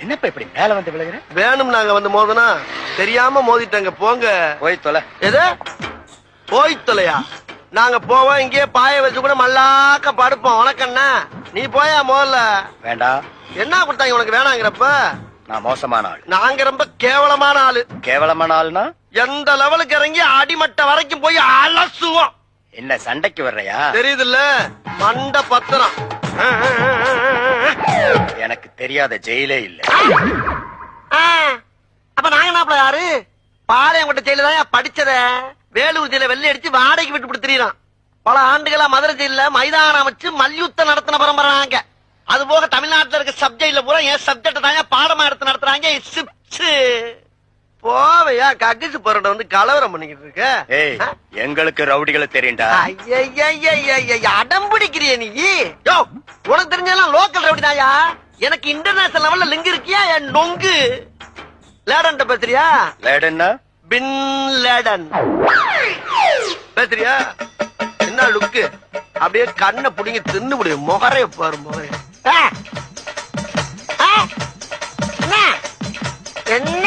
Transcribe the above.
என்னப்பா இப்படி மேல வந்து விழுகிற? வேணும் நாங்க வந்து மோதனா தெரியாம மோதிட்டாங்க. போங்க போய் தொலை. எது போய் தொலையா? நாங்க போவோம், இங்கேயே பாய வச்சு கூட மல்லாக்க படுப்போம். உனக்கண்ணா நீ போயா முதல்ல. வேண்டாம். என்ன கொடுத்தாங்க உனக்கு வேணாங்கிறப்ப? நான் மோசமான ஆள். நாங்க ரொம்ப கேவலமான ஆளு. கேவலமான ஆளுனா எந்த லெவலுக்கு இறங்கி அடிமட்ட வரைக்கும் போய் அலசுவோம். என்ன சண்டைக்கு வர்றையா? தெரியுதுல்ல, மண்ட பத்திரம். எனக்கு தெரியாத ஜெயிலே இல்ல. அப்ப நாங்க என்ன யாரு? பாளையங்கோட்டை ஜெயில தான் படிச்சத. வேலூர் ஜெயில வெள்ளை அடிச்சு வாடகைக்கு விட்டு தெரியுறான். பல ஆண்டுகளா மதுரை ஜெயில மைதானம் அமைச்சு மல்யுத்தம் நடத்தின பரம்பரை நாங்க. அது போக தமிழ்நாட்டுல இருக்க சப்ஜெக்ட்ல பூரா என் சப்ஜெக்ட் தாங்க பாடமா எடுத்து நடத்துறாங்க. போவையா கக்கிசு போறட வந்து கலவரம் பண்ணிக்கிட்டு இருக்க. ஏய், எங்களுக்கு ரவுடிகளை தெரியும்டா. அடம் பிடிக்கிறிய நீ? யோ, உனக்கு தெரிஞ்செல்லாம் லோக்கல் ரவுடி தாயா. எனக்கு இன்டர்நேஷனல் லெவல்ல லிங்க் இருக்கியா? என் நொங்கு லேடன் பேசுறியா? லேடன்னா பின் லேடன் பேசுறியா? என்ன லுக்கு? அப்படியே கண்ணை புடிங்க தின்னு முடியும். முகரைய பாரு, முகரைய. என்ன